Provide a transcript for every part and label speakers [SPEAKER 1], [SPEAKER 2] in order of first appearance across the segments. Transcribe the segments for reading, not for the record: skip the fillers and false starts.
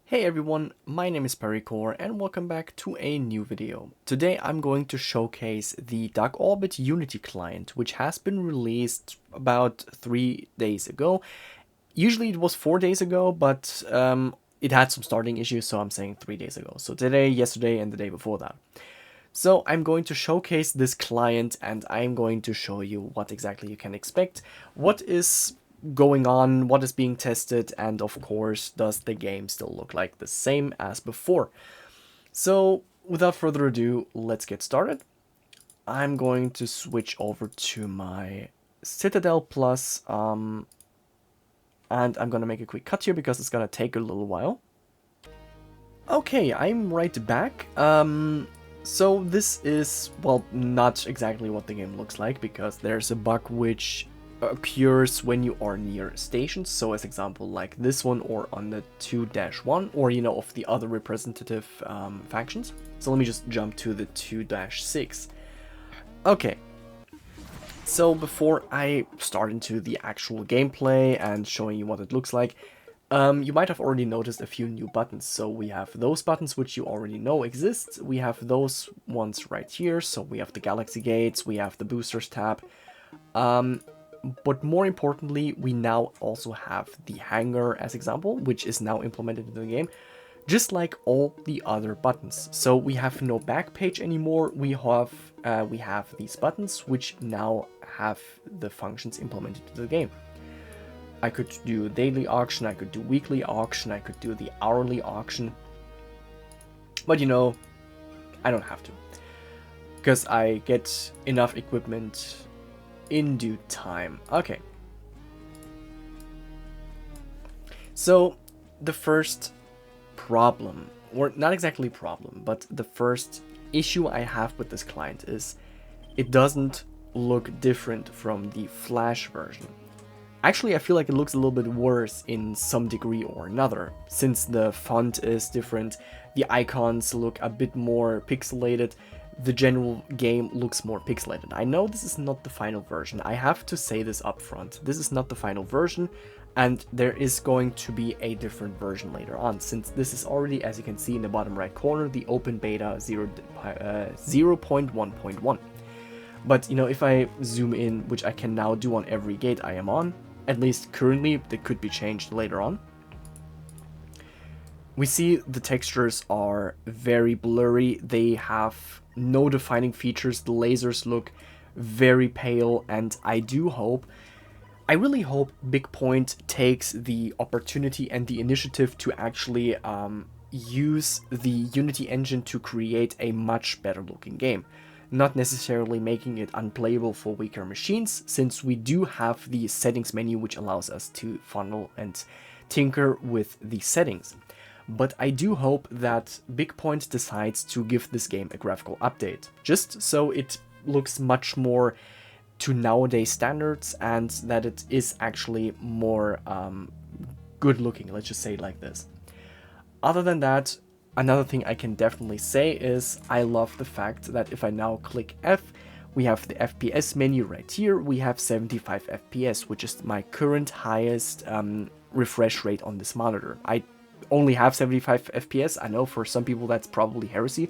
[SPEAKER 1] Hey everyone, my name is Perrycore and welcome back to a new video. Today I'm going to showcase the Darkorbit Unity client, which has been released about 3 days ago. Usually it was 4 days ago, but it had some starting issues, so I'm saying 3 days ago. So today, yesterday, and the day before that. So I'm going to showcase this client and I'm going to show you what exactly you can expect, what is going on, what is being tested, and of course, does the game still look like the same as before. So without further ado, let's get started. I'm going to switch over to my Citadel Plus, and I'm going to make a quick cut here because it's going to take a little while. Okay, I'm right back. So this is, well, not exactly what the game looks like, because there's a bug which occurs when you are near stations. So as example, like this one, or on the 2-1, or, you know, of the other representative factions. So let me just jump to the 2-6. Okay. So before I start into the actual gameplay and showing you what it looks like, you might have already noticed a few new buttons. So we have those buttons which you already know exist. We have those ones right here. So we have the Galaxy Gates, we have the Boosters tab. But more importantly, we now also have the Hangar as example, which is now implemented into the game, just like all the other buttons. So we have no back page anymore. We have these buttons which now have the functions implemented into the game. I could do daily auction, I could do weekly auction, I could do the hourly auction. But you know, I don't have to, because I get enough equipment in due time. Okay. So the first problem, or not exactly problem, but the first issue I have with this client is it doesn't look different from the Flash version. Actually, I feel like it looks a little bit worse in some degree or another, since the font is different, the icons look a bit more pixelated, the general game looks more pixelated. I know this is not the final version, I have to say this up front. This is not the final version, and there is going to be a different version later on, since this is already, as you can see in the bottom right corner, the open beta 0.1.1. But, you know, if I zoom in, which I can now do on every gate I am on, at least currently, that could be changed later on, we see the textures are very blurry, they have no defining features, the lasers look very pale, and I really hope Big Point takes the opportunity and the initiative to actually use the Unity engine to create a much better looking game. Not necessarily making it unplayable for weaker machines, since we do have the settings menu which allows us to funnel and tinker with the settings. But I do hope that Big Point decides to give this game a graphical update, just so it looks much more to nowadays standards and that it is actually more good looking, let's just say it like this. Other than that, another thing I can definitely say is I love the fact that if I now click F, we have the FPS menu right here. We have 75 FPS, which is my current highest refresh rate on this monitor. I only have 75 FPS. I know for some people that's probably heresy,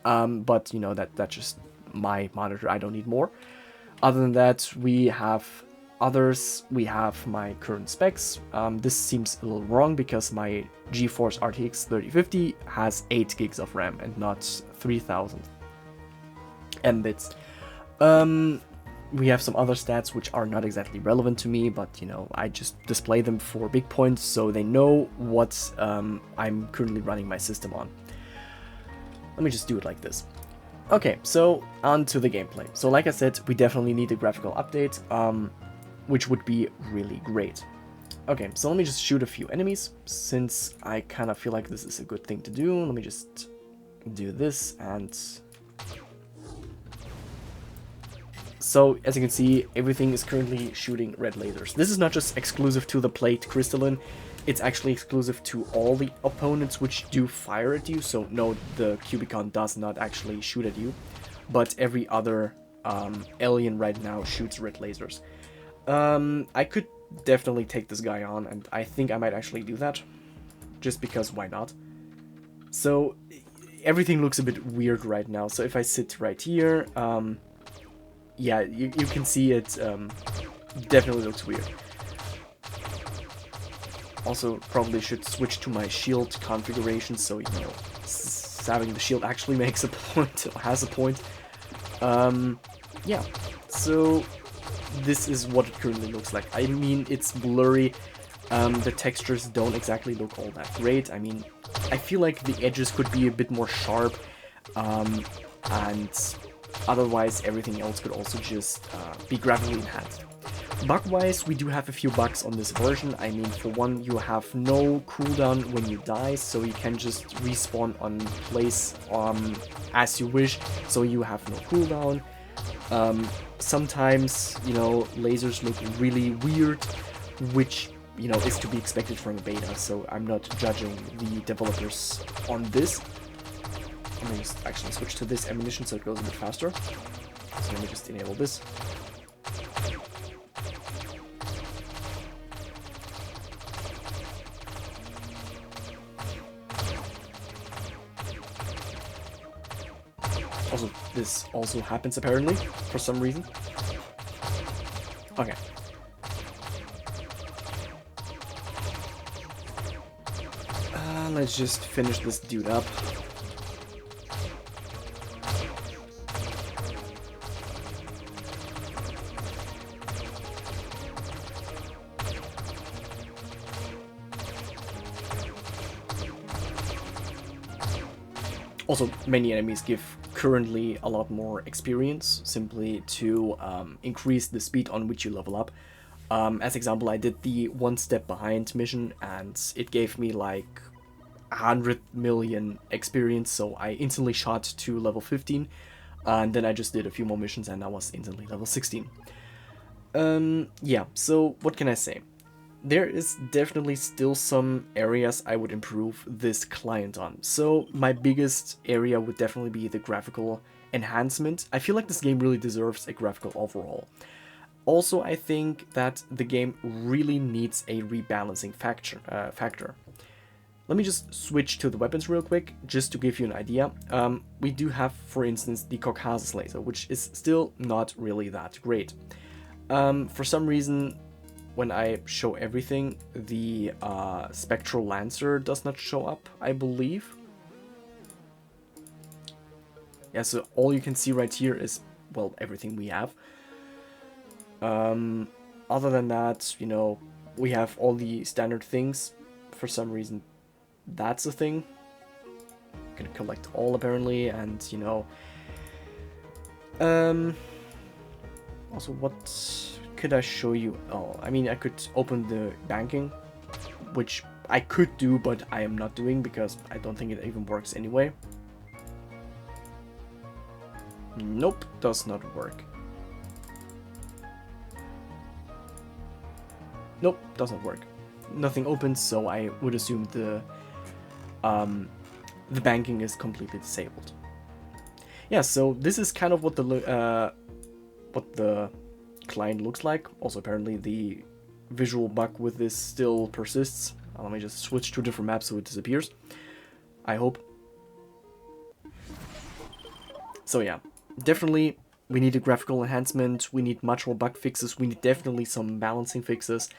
[SPEAKER 1] but you know, that's just my monitor. I don't need more. Other than that, we have others. We have my current specs. This seems a little wrong because my GeForce RTX 3050 has 8 gigs of RAM and not 3000 Mbits. We have some other stats which are not exactly relevant to me, but you know, I just display them for Big Point so they know what I'm currently running my system on. Let me just do it like this. Okay, so on to the gameplay. So like I said, we definitely need a graphical update, which would be really great. Okay, so let me just shoot a few enemies, since I kind of feel like this is a good thing to do. Let me just do this, and so as you can see, everything is currently shooting red lasers. This is not just exclusive to the plate crystalline, it's actually exclusive to all the opponents which do fire at you. So no, the Cubicon does not actually shoot at you, but every other alien right now shoots red lasers. I could definitely take this guy on, and I think I might actually do that. just because why not? So everything looks a bit weird right now. So if I sit right here, yeah, you can see it definitely looks weird. Also, probably should switch to my shield configuration, so, you know, having the shield actually makes a point, or has a point. Yeah, so this is what it currently looks like. I mean, it's blurry. The textures don't exactly look all that great. I mean, I feel like the edges could be a bit more sharp, and otherwise everything else could also just be graphically enhanced. Bug-wise, we do have a few bugs on this version. I mean, for one, you have no cooldown when you die, so you can just respawn on place as you wish, so you have no cooldown. Sometimes, you know, lasers look really weird, which, you know, is to be expected from a beta, so I'm not judging the developers on this. I'm going to actually switch to this ammunition so it goes a bit faster. So let me just enable this. Also, this also happens apparently, for some reason. Okay. Let's just finish this dude up. Also, many enemies give currently a lot more experience, simply to increase the speed on which you level up. As example, I did the 1 step behind mission, and it gave me like 100 million experience, so I instantly shot to level 15, and then I just did a few more missions and I was instantly level 16. Yeah, so what can I say? There is definitely still some areas I would improve this client on. So my biggest area would definitely be the graphical enhancement. I feel like this game really deserves a graphical overhaul. Also, I think that the game really needs a rebalancing factor. Let me just switch to the weapons real quick, just to give you an idea. We do have, for instance, the Caucasus laser, which is still not really that great. For some reason, when I show everything, the Spectral Lancer does not show up, I believe. Yeah, so all you can see right here is, well, everything we have. Other than that, you know, we have all the standard things. For some reason, that's a thing. You can collect all, apparently, and, you know... Also, what could I show you? Oh, I mean, I could open the banking, which I could do, but I am not doing because I don't think it even works anyway. Nope, does not work. Nope, doesn't work. Nothing opens, so I would assume the banking is completely disabled. Yeah, so this is kind of what the client looks like. Also, apparently the visual bug with this still persists. Let me just switch to a different map so it disappears. I hope. So yeah, definitely we need a graphical enhancement. We need much more bug fixes. We need definitely some balancing fixes.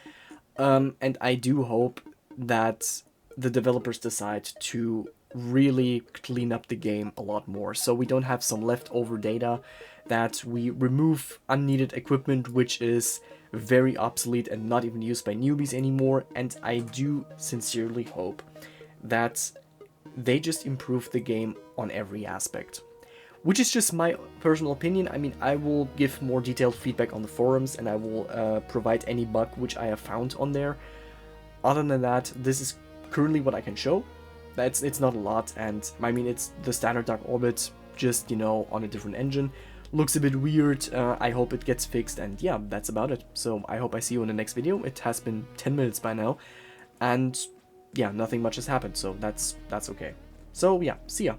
[SPEAKER 1] And I do hope that the developers decide to really clean up the game a lot more, so we don't have some leftover data, that we remove unneeded equipment which is very obsolete and not even used by newbies anymore. And I do sincerely hope that they just improve the game on every aspect. Which is just my personal opinion. I mean, I will give more detailed feedback on the forums, and I will provide any bug which I have found on there. Other than that, this is currently what I can show. It's not a lot, and I mean, it's the standard Darkorbit, just, you know, on a different engine. Looks a bit weird. I hope it gets fixed, and yeah, that's about it. So I hope I see you in the next video. It has been 10 minutes by now, and yeah, nothing much has happened, so that's okay. So yeah, see ya.